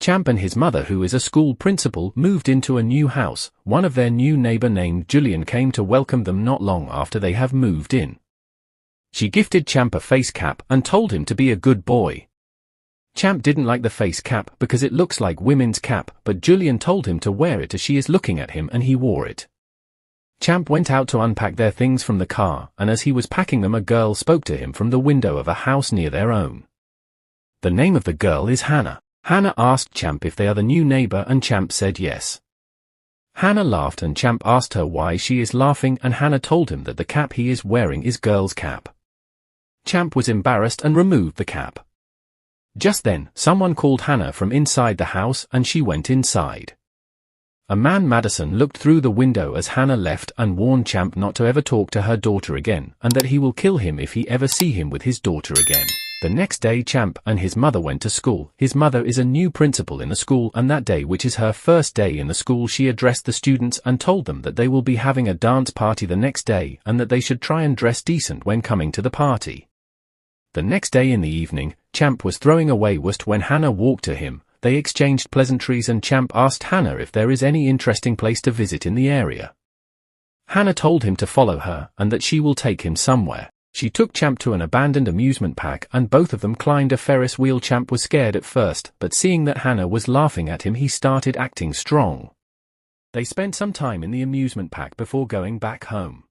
Champ and his mother, who is a school principal, moved into a new house. One of their new neighbor named Julian came to welcome them not long after they have moved in. She gifted Champ a face cap and told him to be a good boy. Champ didn't like the face cap because it looks like women's cap, but Julian told him to wear it as she is looking at him, and he wore it. Champ went out to unpack their things from the car, and as he was packing them, a girl spoke to him from the window of a house near their own. The name of the girl is Hannah. Hannah asked Champ if they are the new neighbor, and Champ said yes. Hannah laughed, and Champ asked her why she is laughing, and Hannah told him that the cap he is wearing is girl's cap. Champ was embarrassed and removed the cap. Just then, someone called Hannah from inside the house, and she went inside. A man, Madison, looked through the window as Hannah left and warned Champ not to ever talk to her daughter again, and that he will kill him if he ever see him with his daughter again. The next day, Champ and his mother went to school. His mother is a new principal in the school, and that day, which is her first day in the school, she addressed the students and told them that they will be having a dance party the next day, and that they should try and dress decent when coming to the party. The next day in the evening, Champ was throwing away waste when Hannah walked to him. They exchanged pleasantries, and Champ asked Hannah if there is any interesting place to visit in the area. Hannah told him to follow her, and that she will take him somewhere. She took Champ to an abandoned amusement park, and both of them climbed a Ferris wheel. Champ was scared at first, but seeing that Hannah was laughing at him, he started acting strong. They spent some time in the amusement park before going back home.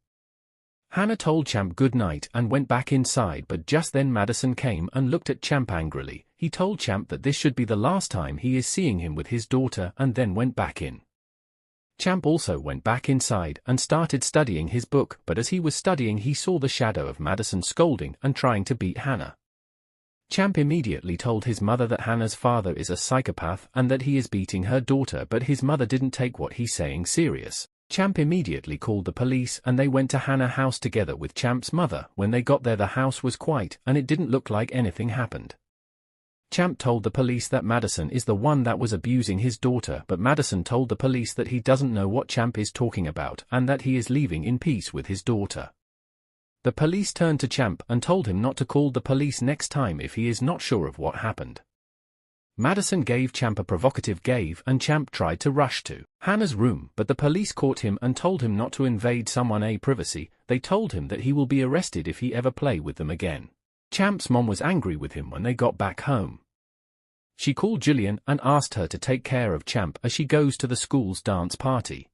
Hannah told Champ good night and went back inside, but just then Madison came and looked at Champ angrily. He told Champ that this should be the last time he is seeing him with his daughter, and then went back in. Champ also went back inside and started studying his book, but as he was studying, he saw the shadow of Madison scolding and trying to beat Hannah. Champ immediately told his mother that Hannah's father is a psychopath and that he is beating her daughter, but his mother didn't take what he's saying serious. Champ immediately called the police, and they went to Hannah's house together with Champ's mother. When they got there, the house was quiet and it didn't look like anything happened. Champ told the police that Madison is the one that was abusing his daughter, but Madison told the police that he doesn't know what Champ is talking about and that he is leaving in peace with his daughter. The police turned to Champ and told him not to call the police next time if he is not sure of what happened. Madison gave Champ a provocative gaze, and Champ tried to rush to Hannah's room, but the police caught him and told him not to invade someone's privacy. They told him that he will be arrested if he ever play with them again. Champ's mom was angry with him when they got back home. She called Julian and asked her to take care of Champ as she goes to the school's dance party.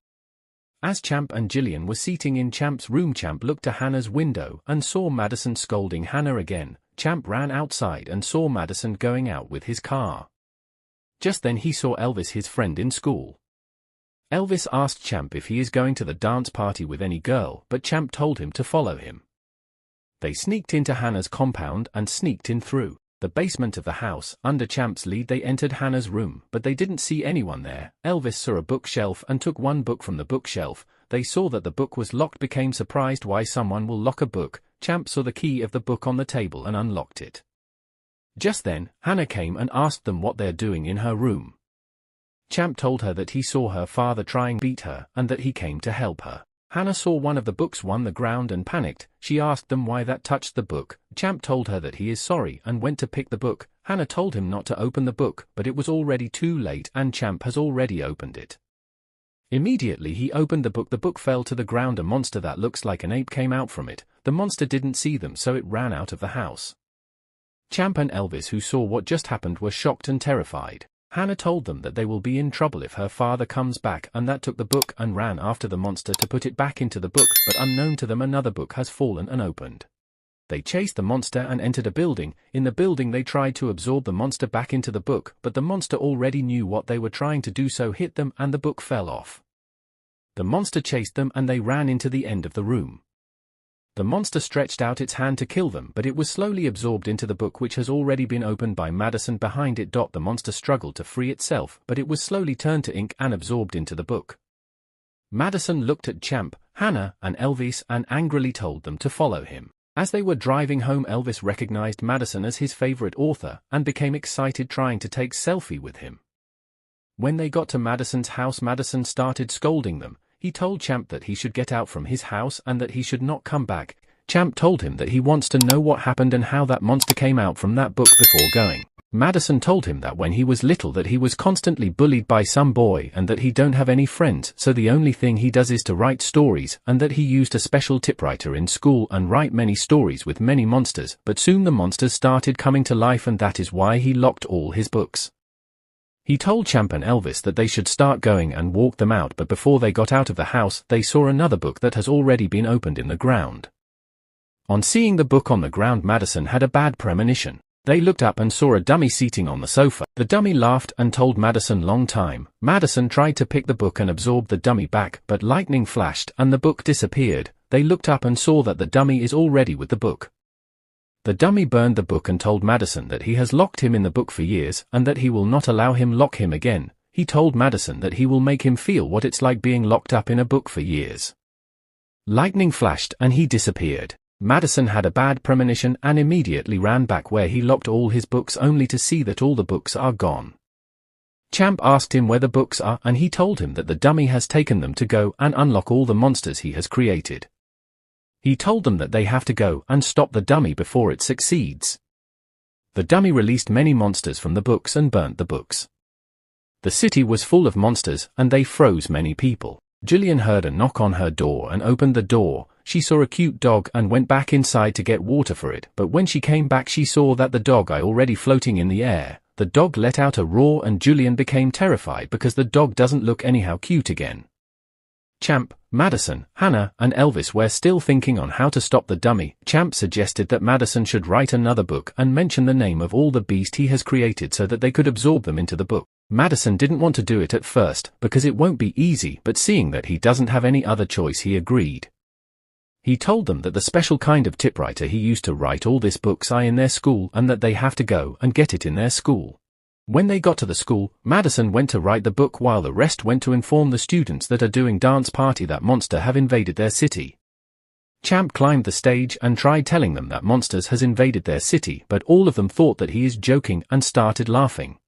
As Champ and Julian were sitting in Champ's room, Champ looked to Hannah's window and saw Madison scolding Hannah again. Champ ran outside and saw Madison going out with his car. Just then he saw Elvis, his friend in school. Elvis asked Champ if he is going to the dance party with any girl, but Champ told him to follow him. They sneaked into Hannah's compound and sneaked in through the basement of the house. Under Champ's lead, they entered Hannah's room, but they didn't see anyone there. Elvis saw a bookshelf and took one book from the bookshelf. They saw that the book was locked, became surprised why someone will lock a book. Champ saw the key of the book on the table and unlocked it. Just then, Hannah came and asked them what they're doing in her room. Champ told her that he saw her father trying to beat her and that he came to help her. Hannah saw one of the books on the ground and panicked. She asked them why that touched the book. Champ told her that he is sorry and went to pick the book. Hannah told him not to open the book, but it was already too late and Champ has already opened it. Immediately he opened the book fell to the ground. A monster that looks like an ape came out from it. The monster didn't see them, so it ran out of the house. Champ and Elvis, who saw what just happened, were shocked and terrified. Hannah told them that they will be in trouble if her father comes back, and that took the book and ran after the monster to put it back into the book, but unknown to them another book has fallen and opened. They chased the monster and entered a building. In the building they tried to absorb the monster back into the book, but the monster already knew what they were trying to do, so hit them and the book fell off. The monster chased them and they ran into the end of the room. The monster stretched out its hand to kill them, but it was slowly absorbed into the book, which has already been opened by Madison behind it. The monster struggled to free itself, but it was slowly turned to ink and absorbed into the book. Madison looked at Champ, Hannah, and Elvis and angrily told them to follow him. As they were driving home, Elvis recognized Madison as his favorite author and became excited, trying to take selfie with him. When they got to Madison's house, Madison started scolding them. He told Champ that he should get out from his house and that he should not come back. Champ told him that he wants to know what happened and how that monster came out from that book before going. Madison told him that when he was little that he was constantly bullied by some boy and that he don't have any friends, so the only thing he does is to write stories, and that he used a special typewriter in school and write many stories with many monsters, but soon the monsters started coming to life and that is why he locked all his books. He told Champ and Elvis that they should start going and walk them out, but before they got out of the house they saw another book that has already been opened in the ground. On seeing the book on the ground, Madison had a bad premonition. They looked up and saw a dummy seating on the sofa. The dummy laughed and told Madison long time. Madison tried to pick the book and absorb the dummy back, but lightning flashed and the book disappeared. They looked up and saw that the dummy is already with the book. The dummy burned the book and told Madison that he has locked him in the book for years and that he will not allow him lock him again. He told Madison that he will make him feel what it's like being locked up in a book for years. Lightning flashed and he disappeared. Madison had a bad premonition and immediately ran back where he locked all his books only to see that all the books are gone. Champ asked him where the books are and he told him that the dummy has taken them to go and unlock all the monsters he has created. He told them that they have to go and stop the dummy before it succeeds. The dummy released many monsters from the books and burnt the books. The city was full of monsters and they froze many people. Julian heard a knock on her door and opened the door. She saw a cute dog and went back inside to get water for it, but when she came back she saw that the dog is already floating in the air. The dog let out a roar and Julian became terrified because the dog doesn't look anyhow cute again. Champ, Madison, Hannah, and Elvis were still thinking on how to stop the dummy. Champ suggested that Madison should write another book and mention the name of all the beasts he has created so that they could absorb them into the book. Madison didn't want to do it at first because it won't be easy, but seeing that he doesn't have any other choice he agreed. He told them that the special kind of typewriter he used to write all these books are in their school and that they have to go and get it in their school. When they got to the school, Madison went to write the book while the rest went to inform the students that are doing dance party that monster have invaded their city. Champ climbed the stage and tried telling them that monsters has invaded their city, but all of them thought that he is joking and started laughing.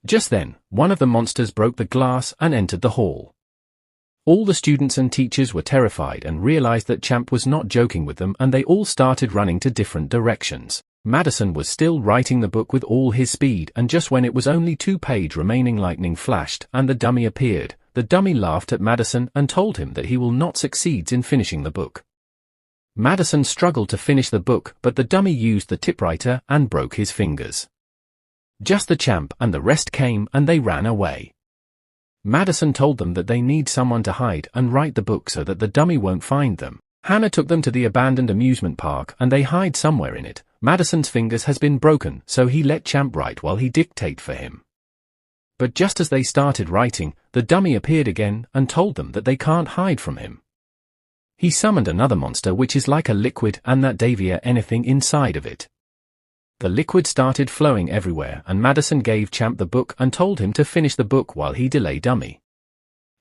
Just then, one of the monsters broke the glass and entered the hall. All the students and teachers were terrified and realized that Champ was not joking with them and they all started running to different directions. Madison was still writing the book with all his speed and just when it was only 2 pages remaining, lightning flashed and the dummy appeared. The dummy laughed at Madison and told him that he will not succeed in finishing the book. Madison struggled to finish the book, but the dummy used the typewriter and broke his fingers. Just the Champ and the rest came and they ran away. Madison told them that they need someone to hide and write the book so that the dummy won't find them. Hannah took them to the abandoned amusement park and they hide somewhere in it. Madison's fingers has been broken, so he let Champ write while he dictate for him. But just as they started writing, the dummy appeared again and told them that they can't hide from him. He summoned another monster which is like a liquid and that devia anything inside of it. The liquid started flowing everywhere and Madison gave Champ the book and told him to finish the book while he delayed dummy.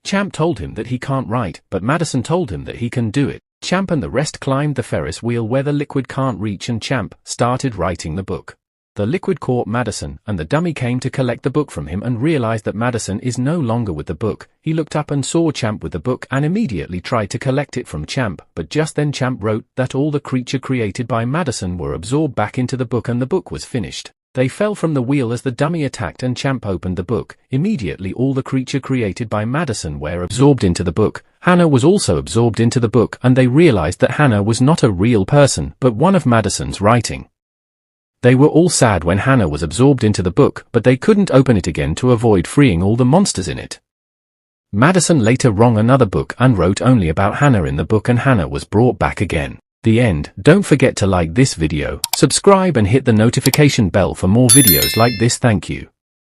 Champ told him that he can't write, but Madison told him that he can do it. Champ and the rest climbed the Ferris wheel where the liquid can't reach and Champ started writing the book. The liquid caught Madison and the dummy came to collect the book from him and realized that Madison is no longer with the book. He looked up and saw Champ with the book and immediately tried to collect it from Champ, but just then Champ wrote that all the creature created by Madison were absorbed back into the book and the book was finished. They fell from the wheel as the dummy attacked and Champ opened the book. Immediately all the creature created by Madison were absorbed into the book. Hannah was also absorbed into the book and they realized that Hannah was not a real person but one of Madison's writing. They were all sad when Hannah was absorbed into the book, but they couldn't open it again to avoid freeing all the monsters in it. Madison later wrote another book and wrote only about Hannah in the book and Hannah was brought back again. The end. Don't forget to like this video, subscribe and hit the notification bell for more videos like this. Thank you.